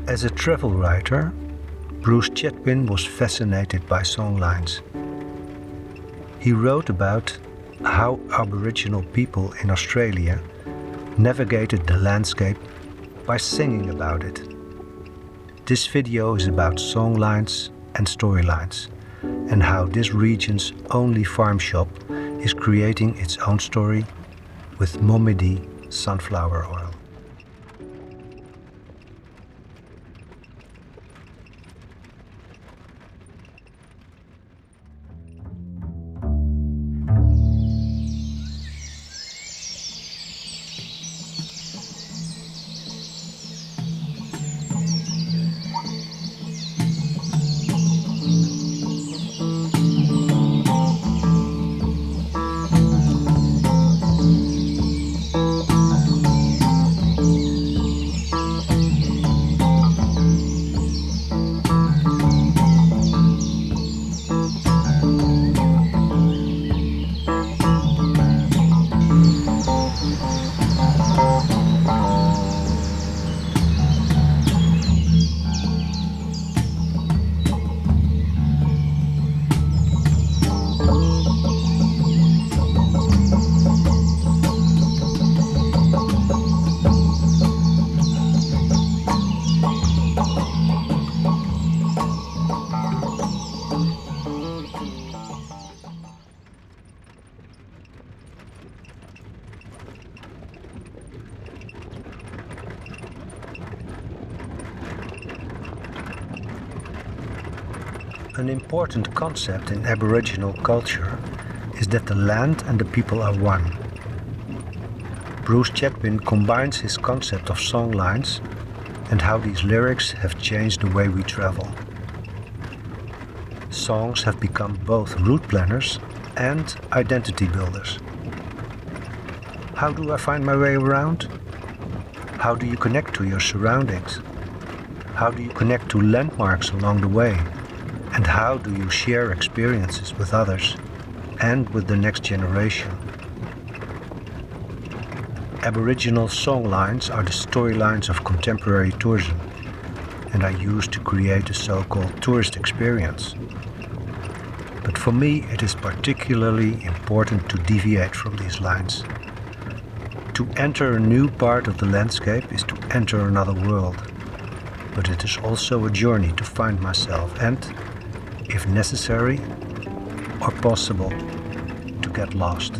As a travel writer, Bruce Chatwin was fascinated by songlines. He wrote about how Aboriginal people in Australia navigated the landscape by singing about it. This video is about songlines and storylines, and how this region's only farm shop is creating its own story with Momidi sunflower oil. An important concept in Aboriginal culture is that the land and the people are one. Bruce Chatwin combines his concept of songlines and how these lyrics have changed the way we travel. Songs have become both route planners and identity builders. How do I find my way around? How do you connect to your surroundings? How do you connect to landmarks along the way? And how do you share experiences with others and with the next generation? Aboriginal songlines are the storylines of contemporary tourism and are used to create a so-called tourist experience. But for me, it is particularly important to deviate from these lines. To enter a new part of the landscape is to enter another world, but it is also a journey to find myself and, if necessary or possible, to get lost.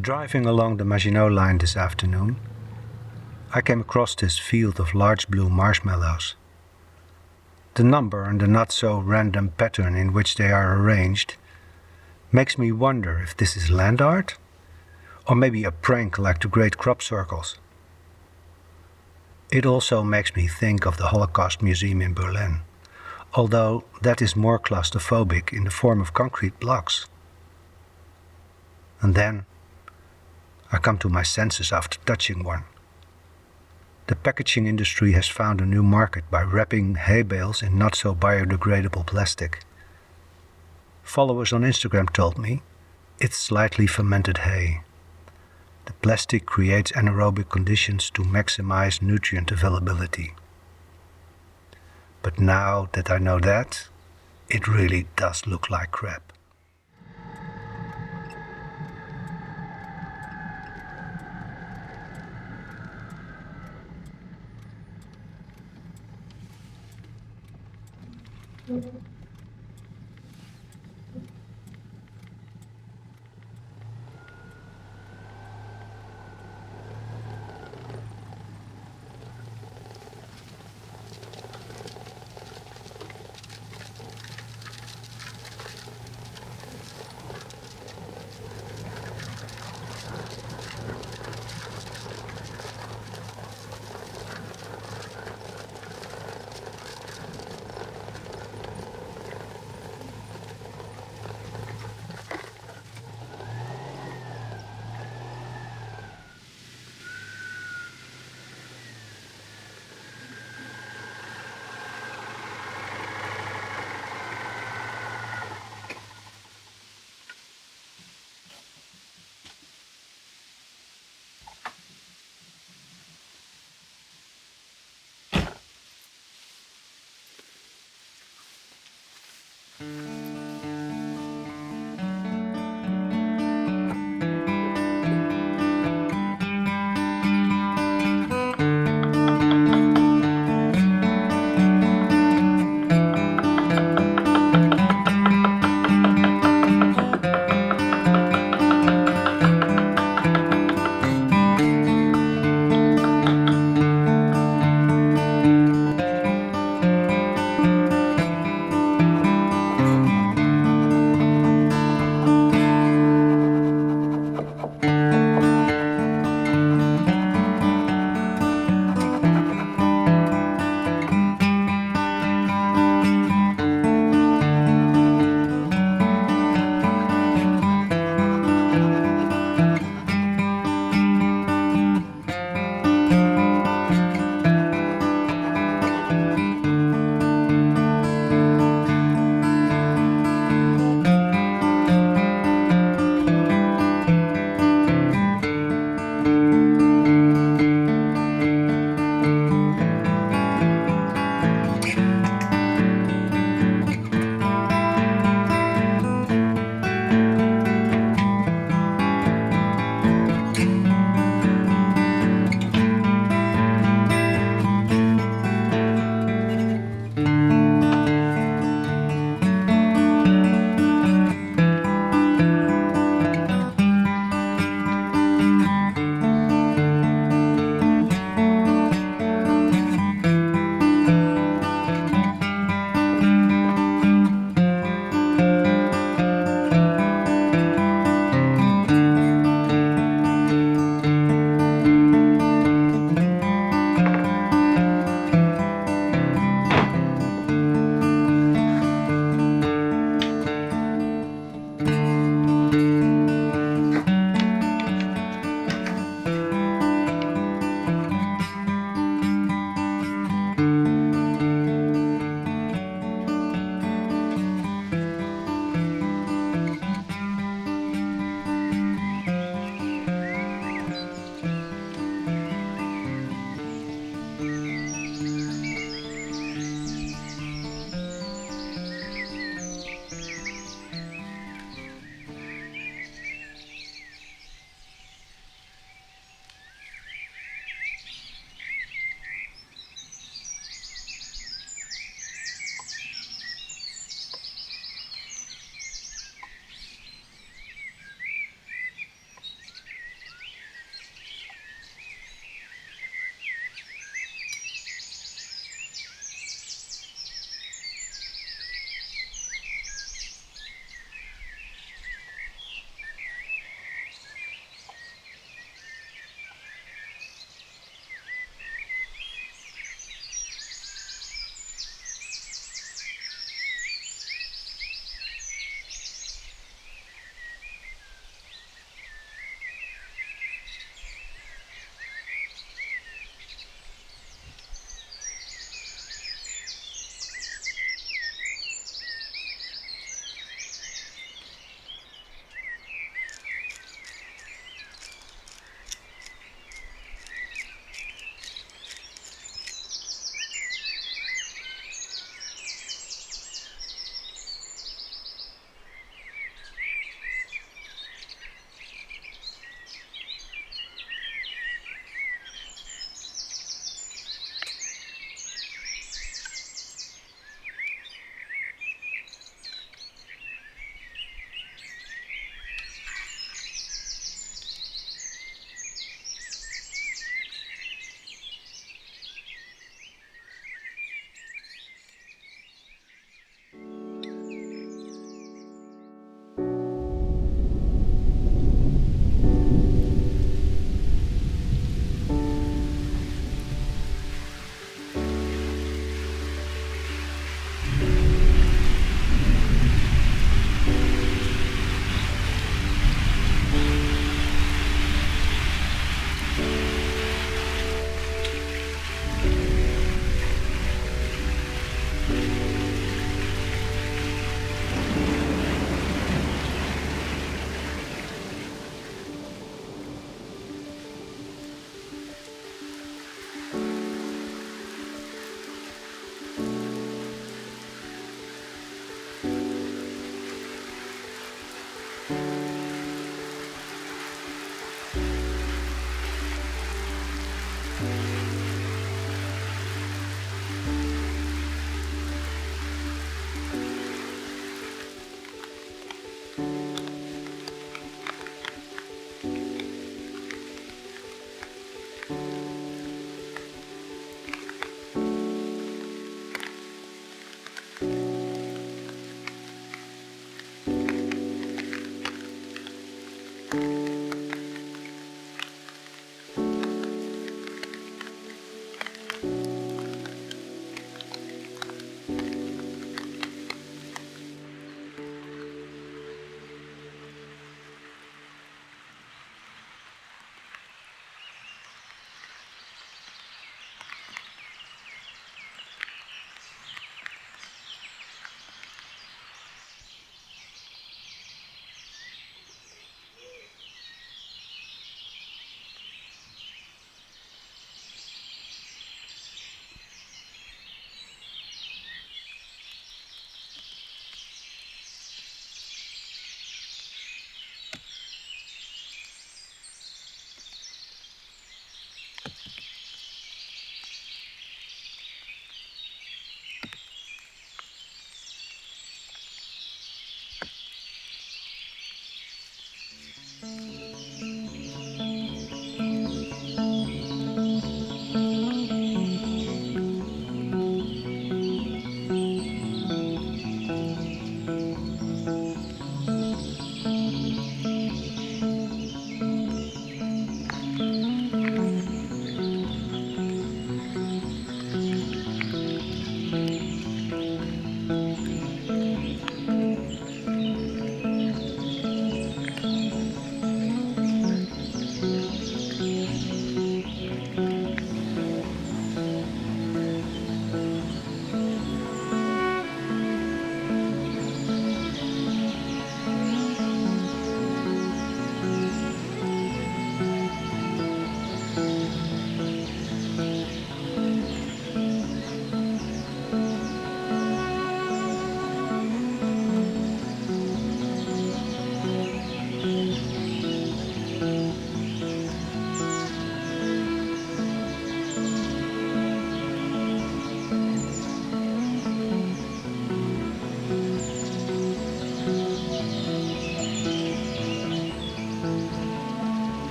Driving along the Maginot Line this afternoon, I came across this field of large blue marshmallows. The number and the not-so-random pattern in which they are arranged makes me wonder if this is land art, or maybe a prank like the great crop circles. It also makes me think of the Holocaust Museum in Berlin, although that is more claustrophobic in the form of concrete blocks. And then I come to my senses after touching one. The packaging industry has found a new market by wrapping hay bales in not-so-biodegradable plastic. Followers on Instagram told me it's slightly fermented hay. The plastic creates anaerobic conditions to maximize nutrient availability. But now that I know that, it really does look like crap.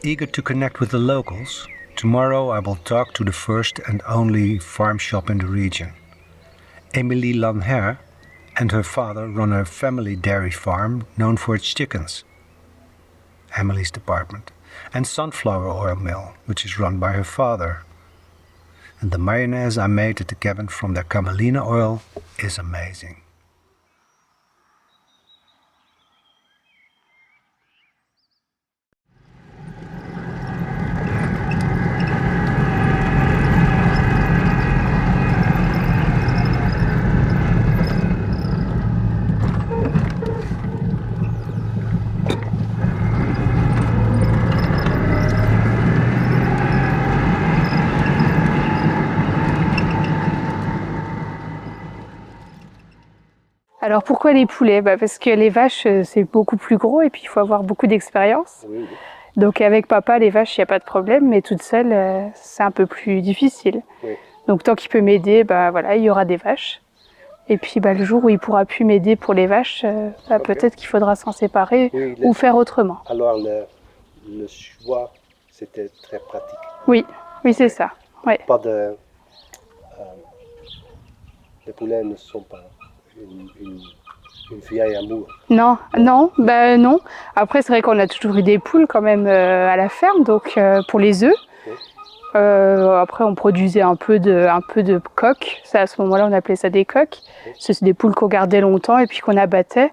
Eager to connect with the locals, tomorrow I will talk to the first and only farm shop in the region. Emilie Lanher and her father run a family dairy farm known for its chickens. Emilie's department. And sunflower oil mill, which is run by her father. And the mayonnaise I made at the cabin from their camelina oil is amazing. Alors pourquoi les poulets? Parce que les vaches c'est beaucoup plus gros et puis il faut avoir beaucoup d'expérience. Oui, oui. Donc avec papa les vaches il n'y a pas de problème, mais toute seule c'est un peu plus difficile. Oui. Donc tant qu'il peut m'aider, voilà, il y aura des vaches. Et puis le jour où il pourra plus m'aider pour les vaches, Ok. peut-être qu'il faudra s'en séparer Oui, ou faire autrement. Alors le choix, c'était très pratique. Oui, oui c'est ça. Ouais. Pas de... les poulets ne sont pas une vieille amour. Non, non, non. Après c'est vrai qu'on a toujours eu des poules quand même à la ferme, donc pour les œufs. Oui. Après on produisait un peu de coques. Ça, à ce moment-là on appelait ça des coques. Oui. C'est des poules qu'on gardait longtemps et puis qu'on abattait.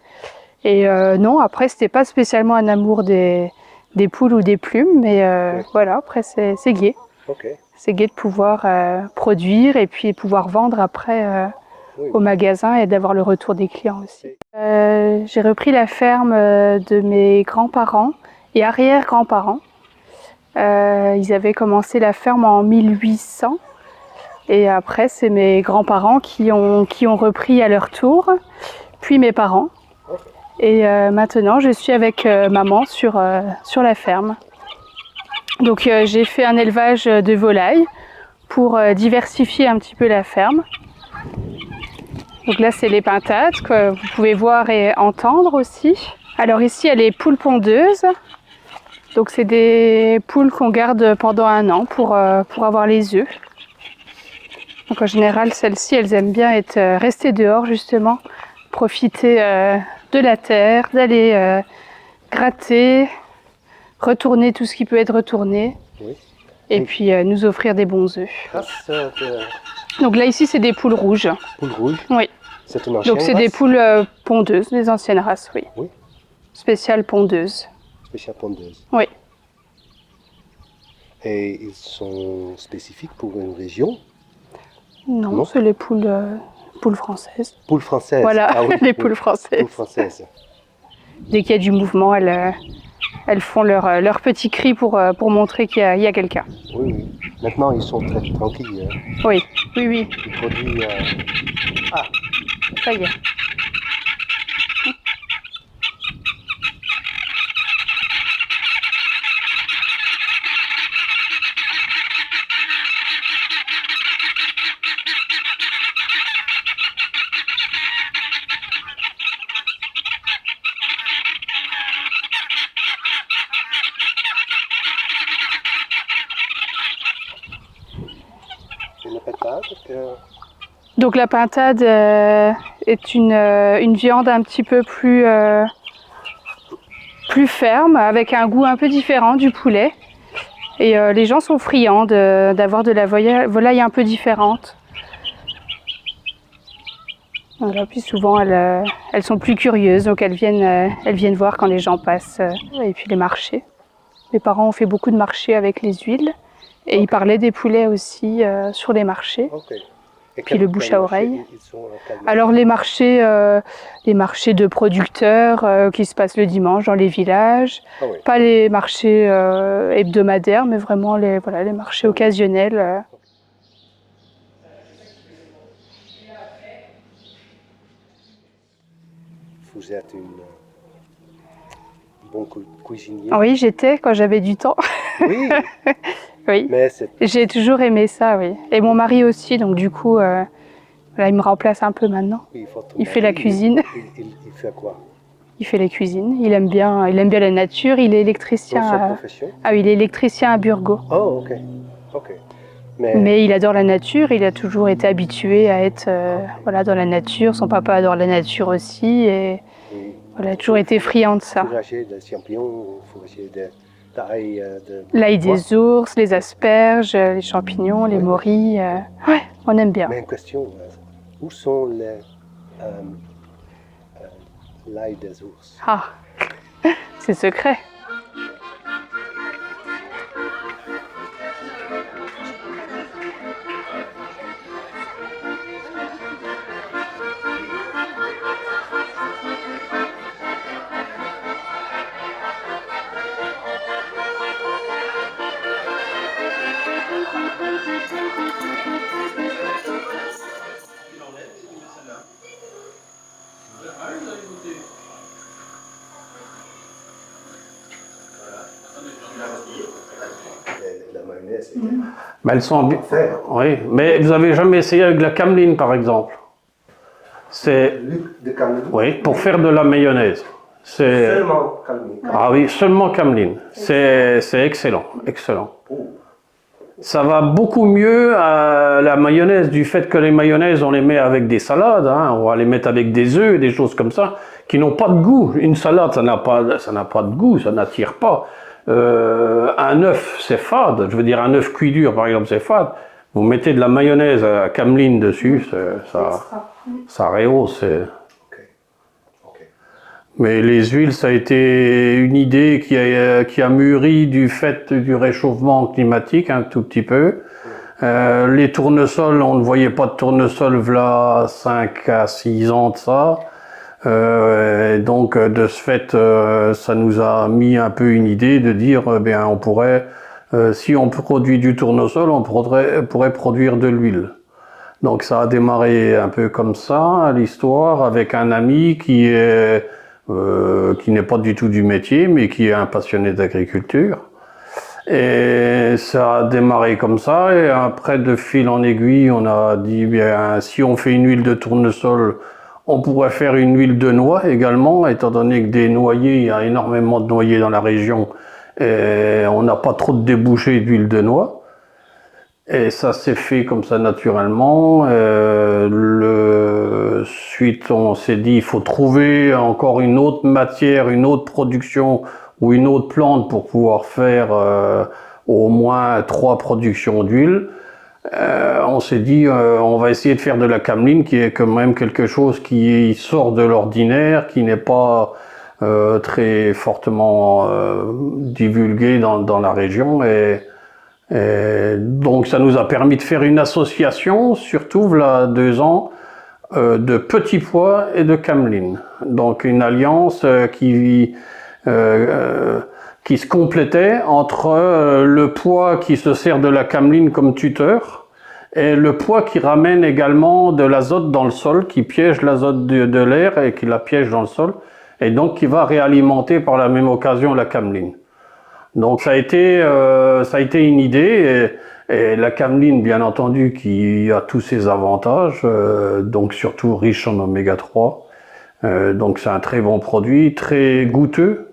Et non, après c'était pas spécialement un amour des poules ou des plumes, mais Oui. voilà, après c'est gai. Ok. C'est gai de pouvoir produire et puis pouvoir vendre après Oui. au magasin et d'avoir le retour des clients aussi. J'ai repris la ferme de mes grands-parents et arrière-grands-parents. Ils avaient commencé la ferme en 1800 et après c'est mes grands-parents qui ont repris à leur tour, puis mes parents. Et maintenant je suis avec maman sur la ferme. Donc j'ai fait un élevage de volailles pour diversifier un petit peu la ferme. Donc là c'est les pintades que vous pouvez voir et entendre aussi. Alors ici il y a les poules pondeuses. Donc c'est des poules qu'on garde pendant 1 an pour avoir les œufs. Donc en général celles-ci elles aiment bien rester dehors justement, profiter de la terre, d'aller gratter, retourner tout ce qui peut être retourné. Oui. Et puis nous offrir des bons œufs. Race de Donc là ici c'est des poules rouges. poule rouge. Oui. C'est une ancienne Donc c'est race. des poules pondeuses, des anciennes races, oui. Oui. Spéciales pondeuses. Spéciale pondeuse. Oui. Et ils sont spécifiques pour une région. Non, Non. c'est les poules françaises. Poules françaises. Voilà, Ah oui, les oui. poules françaises. Poules françaises. Dès qu'il y a du mouvement, elles font leur petit cri pour montrer qu'il y a quelqu'un. Oui, oui. Maintenant, ils sont très tranquilles. Oui, oui, oui, Ils produisent... Ah, ça y est. une pétade que... Donc la pintade est une viande un petit peu plus ferme, avec un goût un peu différent du poulet. Et les gens sont friands d'avoir de la volaille un peu différente. Voilà, puis souvent elles sont plus curieuses, donc elles viennent voir quand les gens passent. Et puis les marchés. Mes parents ont fait beaucoup de marchés avec les huiles. Et ils parlaient des poulets aussi sur les marchés. Okay. Et Puis le bouche à oreille. Ils sont quel Alors les marchés de producteurs qui se passent le dimanche dans les villages. Ah oui. Pas les marchés hebdomadaires, mais vraiment les marchés occasionnels. Vous êtes une bonne cuisinier. Oui, j'étais quand j'avais du temps. Oui, Oui. mais c'est... J'ai toujours aimé ça, oui. Et mon mari aussi, donc du coup, voilà, il me remplace un peu maintenant. Oui, faut ton Il fait la mari, cuisine. Il fait quoi? Il fait les cuisines. Il aime bien la nature. Il est électricien. Dans sa profession? Ah oui, il est électricien à Burgos. Oh, ok. Ok. Mais il adore la nature. Il a toujours été habitué à être voilà, dans la nature. Son papa adore la nature aussi. Et voilà, il a toujours été friand de ça. Fourrager des champignons, fourrager d'ail de... L'ail des ours, les asperges, les champignons, les morilles. Ouais, on aime bien. Mais une question, où sont l'ail des ours? Ah, c'est secret. La mayonnaise. Mais elles sont bien. Oui, mais vous avez jamais essayé avec la cameline par exemple? C'est. De cameline? Oui, pour faire de la mayonnaise. C'est. Seulement cameline. Ah oui, seulement cameline. C'est excellent, excellent. Ça va beaucoup mieux à la mayonnaise du fait que les mayonnaises on les met avec des salades, hein, on va les mettre avec des œufs, des choses comme ça, qui n'ont pas de goût. Une salade, ça n'a pas de goût, ça n'attire pas. Un œuf, c'est fade. Je veux dire, un œuf cuit dur, par exemple, c'est fade. Vous mettez de la mayonnaise à cameline dessus, ça rehausse. Mais les huiles, ça a été une idée qui a mûri du fait du réchauffement climatique, un tout petit peu. Les tournesols, on ne voyait pas de tournesol voilà 5 à 6 ans de ça. Donc de ce fait, ça nous a mis un peu une idée de dire, bien, on pourrait, si on produit du tournesol, on pourrait produire de l'huile. Donc ça a démarré un peu comme ça, l'histoire, avec un ami qui n'est pas du tout du métier, mais qui est un passionné d'agriculture. Et ça a démarré comme ça, et après, de fil en aiguille, on a dit, bien, si on fait une huile de tournesol, on pourrait faire une huile de noix également, étant donné que des noyers, il y a énormément de noyers dans la région, et on n'a pas trop de débouchés d'huile de noix. Et ça s'est fait comme ça naturellement. Suite, on s'est dit, il faut trouver encore une autre matière, une autre production ou une autre plante pour pouvoir faire au moins 3 productions d'huile. On s'est dit, on va essayer de faire de la cameline, qui est quand même quelque chose qui sort de l'ordinaire, qui n'est pas très fortement divulgué dans la région. Et donc ça nous a permis de faire une association, surtout là 2 ans, de petits pois et de cameline. Donc une alliance qui se complétait entre le pois qui se sert de la cameline comme tuteur et le pois qui ramène également de l'azote dans le sol, qui piège l'azote de l'air et qui la piège dans le sol, et donc qui va réalimenter par la même occasion la cameline. Donc ça a été une idée, et la cameline, bien entendu, qui a tous ses avantages, donc surtout riche en oméga 3. Donc c'est un très bon produit, très goûteux,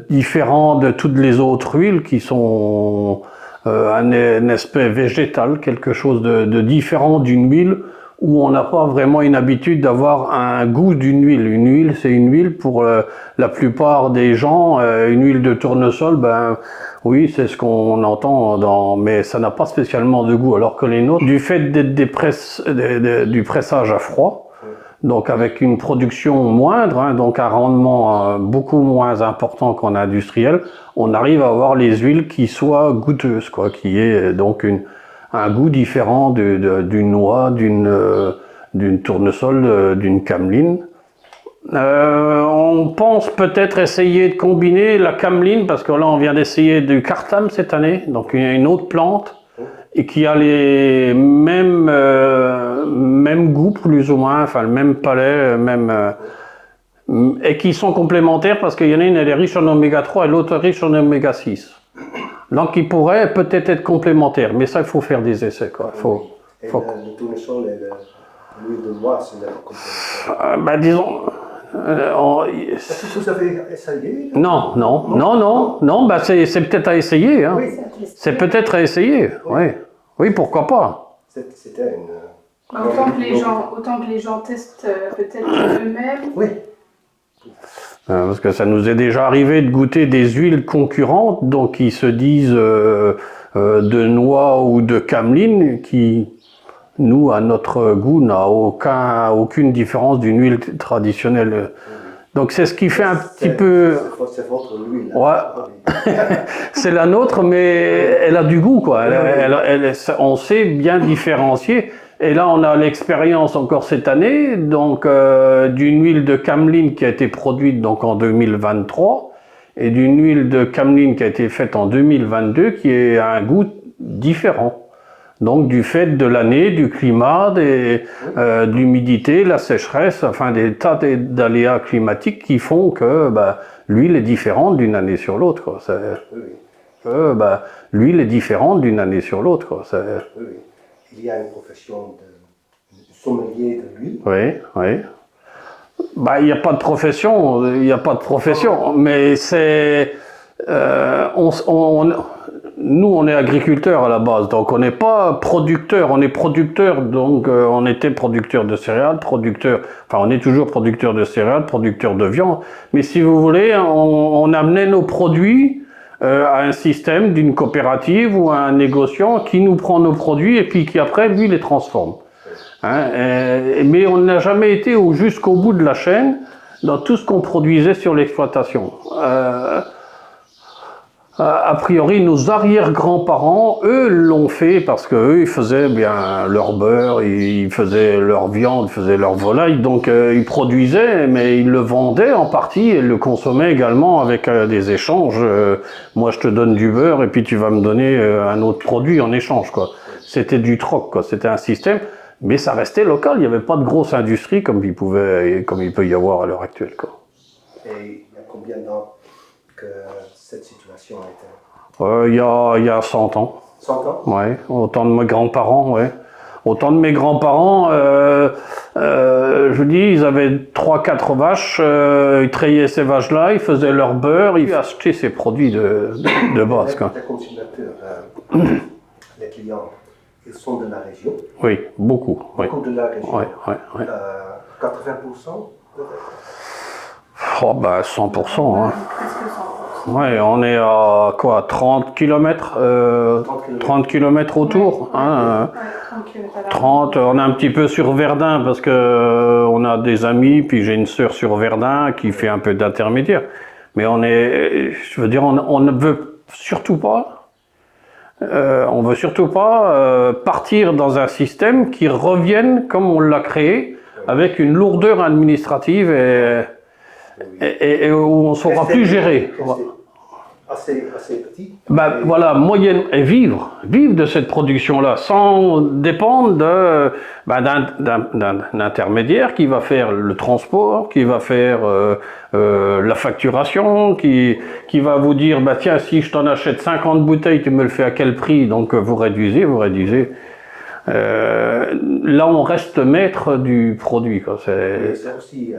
différent de toutes les autres huiles qui sont un aspect végétal, quelque chose de différent d'une huile où on n'a pas vraiment une habitude d'avoir un goût d'une huile. Une huile, c'est une huile pour la plupart des gens. Une huile de tournesol, ben oui, c'est ce qu'on entend, mais ça n'a pas spécialement de goût. Alors que les nôtres, du fait d'être du pressage à froid, donc avec une production moindre, hein, donc un rendement beaucoup moins important qu'en industriel, on arrive à avoir les huiles qui soient goûteuses, quoi, qui est donc un goût différent d'une noix, d'une tournesol, d'une cameline. On pense peut-être essayer de combiner la cameline, parce que là on vient d'essayer du cartam cette année, donc une autre plante, et qui a les mêmes goûts plus ou moins, enfin le même palais, et qui sont complémentaires parce qu'il y en a une, elle est riche en oméga 3 et l'autre riche en oméga 6. Donc ils pourraient peut-être être complémentaires, mais ça il faut faire des essais, quoi. Le tournesol et l'huile de noix, c'est complémentaire. Disons, Est-ce que vous avez essayé? Non, bah c'est peut-être à essayer. Hein. Oui, C'est peut-être à essayer, oui. Oui, pourquoi pas. c'était une... Autant que les gens testent peut-être eux-mêmes. Oui. Parce que ça nous est déjà arrivé de goûter des huiles concurrentes, donc qui se disent de noix ou de cameline, qui, nous, à notre goût, n'a aucune différence d'une huile traditionnelle. Donc c'est ce qui fait un petit peu... C'est votre huile. Ouais. C'est la nôtre, mais elle a du goût, quoi. On sait bien différencier. Et là, on a l'expérience encore cette année, donc d'une huile de cameline qui a été produite donc en 2023 et d'une huile de cameline qui a été faite en 2022 qui a un goût différent. Donc du fait de l'année, du climat, de l'humidité, la sécheresse, enfin des tas d'aléas climatiques qui font que l'huile est différente d'une année sur l'autre. L'huile est différente d'une année sur l'autre. Oui. Il y a une profession de sommelier de l'huile. Oui. Il n'y a pas de profession, mais c'est... nous, on est agriculteurs à la base, donc on n'est pas producteurs, on est producteurs, donc on était producteurs de céréales, on est toujours producteurs de céréales, producteurs de viande, mais si vous voulez, on amenait nos produits à un système d'une coopérative ou à un négociant qui nous prend nos produits et puis qui après, lui, les transforme. Mais on n'a jamais été jusqu'au bout de la chaîne dans tout ce qu'on produisait sur l'exploitation. A priori, nos arrière-grands-parents, eux, l'ont fait parce qu'eux, ils faisaient bien leur beurre, ils faisaient leur viande, ils faisaient leur volaille, donc ils produisaient, mais ils le vendaient en partie et le consommaient également avec des échanges. Moi, je te donne du beurre et puis tu vas me donner un autre produit en échange, quoi. C'était du troc, quoi. C'était un système, mais ça restait local. Il n'y avait pas de grosse industrie comme il peut y avoir à l'heure actuelle, quoi. Et il y a combien d'ans que cette situation a été? Il y a 100 ans. 100 ans? Oui, autant de mes grands-parents, oui. Autant de mes grands-parents, je vous dis, ils avaient 3-4 vaches, ils traillaient ces vaches-là, ils faisaient leur beurre, ils achetaient ces produits de base, quoi. Les consommateurs, les clients, ils sont de la région? Oui, beaucoup. Beaucoup de la région? Oui. 80%? Oh, 100%, hein. Presque 100%. Ouais, on est à quoi, 30 km, 30 km autour, hein, 30, on est un petit peu sur Verdun parce que on a des amis, puis j'ai une sœur sur Verdun qui fait un peu d'intermédiaire. Mais on ne veut surtout pas, partir dans un système qui revienne comme on l'a créé, avec une lourdeur administrative et où on ne saura plus gérer. Assez petit. Voilà, moyenne, et vivre de cette production-là, sans dépendre d'un intermédiaire qui va faire le transport, qui va faire la facturation, qui va vous dire, tiens, si je t'en achète 50 bouteilles, tu me le fais à quel prix? Donc vous réduisez. Là, on reste maître du produit, quoi. C'est aussi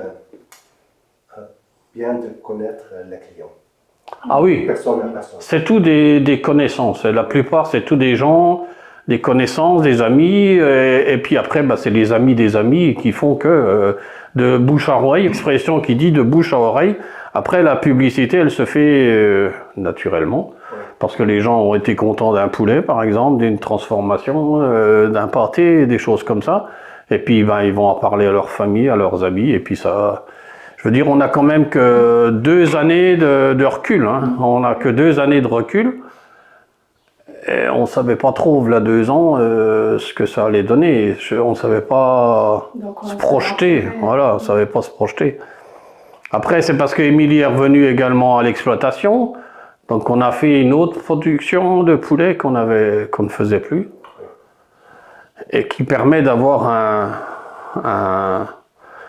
bien de connaître les clients. Ah oui, Personne à personne. c'est tout des connaissances. La plupart, c'est tout des gens, des connaissances, des amis. Et puis après, c'est les amis des amis qui font que de bouche à oreille, expression qui dit de bouche à oreille. Après, la publicité, elle se fait naturellement. Parce que les gens ont été contents d'un poulet, par exemple, d'une transformation, d'un pâté, des choses comme ça. Et puis, ils vont en parler à leur famille, à leurs amis. Et puis ça... Je veux dire, on n'a quand même que 2 années de recul. Hein. On n'a que 2 années de recul. Et on ne savait pas trop, là, 2 ans, ce que ça allait donner. On ne savait pas se projeter. Voilà, on ne savait pas se projeter. Après, c'est parce qu'Émilie est revenue également à l'exploitation. Donc, on a fait une autre production de poulet qu'on ne faisait plus. Et qui permet d'avoir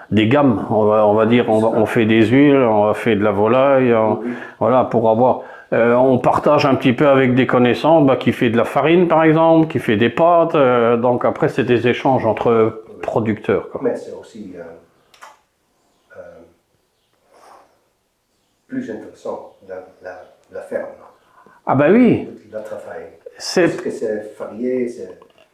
des gammes, on va dire, on fait des huiles, on fait de la volaille, voilà, pour avoir... on partage un petit peu avec des connaissances, qui fait de la farine par exemple, qui fait des pâtes, donc après c'est des échanges entre producteurs, quoi. Mais c'est aussi plus intéressant, la ferme. Ah ben oui, Le travail. c'est Parce que c'est varié,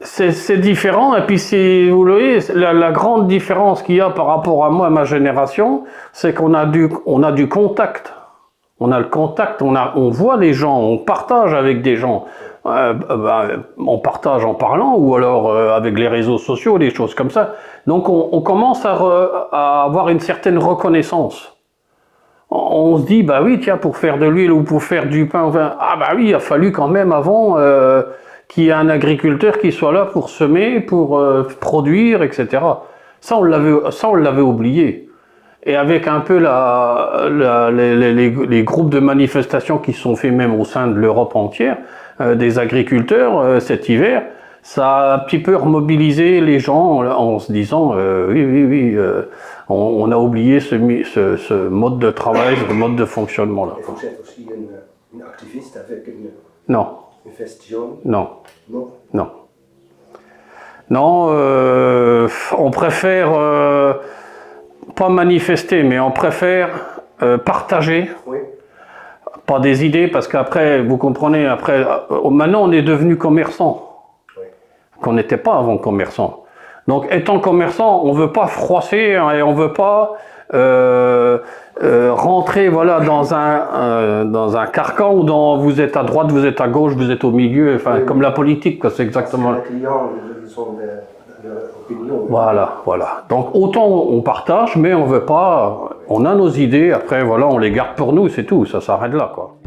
c'est différent. Et puis, si vous voyez, la grande différence qu'il y a par rapport à moi, à ma génération, c'est qu'on a du contact. On a le contact, on voit les gens, on partage avec des gens. On partage en parlant ou alors avec les réseaux sociaux, des choses comme ça. Donc on commence à avoir une certaine reconnaissance. On se dit, bah oui, tiens, pour faire de l'huile ou pour faire du pain, ah bah oui, il a fallu quand même avant qu'il y ait un agriculteur qui soit là pour semer, pour produire, etc. Ça, on l'avait oublié. Et avec un peu les groupes de manifestations qui sont faits même au sein de l'Europe entière, des agriculteurs cet hiver, ça a un petit peu remobilisé les gens en se disant oui, on a oublié ce mode de travail, ce mode de fonctionnement-là. Et vous êtes aussi une activiste avec une veste jaune? Non. Non. Non. Non, on préfère pas manifester, mais on préfère partager. Oui. Pas des idées, parce qu'après, vous comprenez, maintenant on est devenu commerçant, Oui. qu'on n'était pas avant commerçant. Donc étant commerçant, on veut pas froisser hein, et on veut pas rentrer voilà dans un carcan où vous êtes à droite, vous êtes à gauche, vous êtes au milieu, enfin Oui. comme la politique, quoi, c'est exactement. Les clients, ils ont leur opinion. Voilà. Donc autant on partage, mais on veut pas. On a nos idées, après voilà, on les garde pour nous, c'est tout, ça s'arrête là, quoi.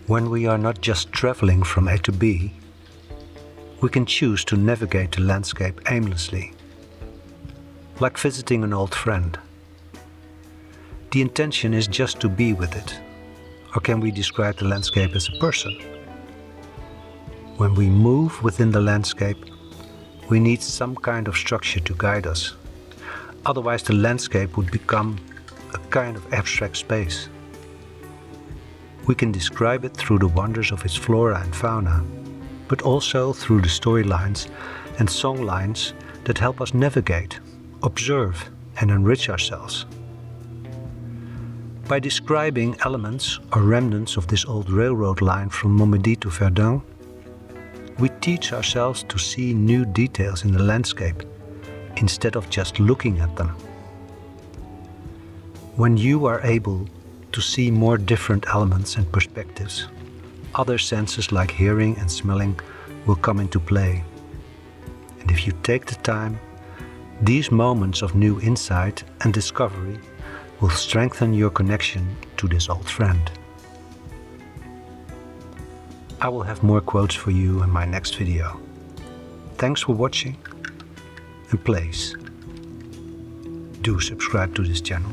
When we are not just traveling from A to B, we can choose to navigate the landscape aimlessly, like visiting an old friend. The intention is just to be with it, or can we describe the landscape as a person? When we move within the landscape, we need some kind of structure to guide us. Otherwise, the landscape would become a kind of abstract space. We can describe it through the wonders of its flora and fauna, but also through the storylines and songlines that help us navigate, observe, and enrich ourselves. By describing elements or remnants of this old railroad line from Montmedy to Verdun, we teach ourselves to see new details in the landscape instead of just looking at them. When you are able to see more different elements and perspectives, other senses like hearing and smelling will come into play. And if you take the time, these moments of new insight and discovery will strengthen your connection to this old friend. I will have more quotes for you in my next video. Thanks for watching, and please do subscribe to this channel.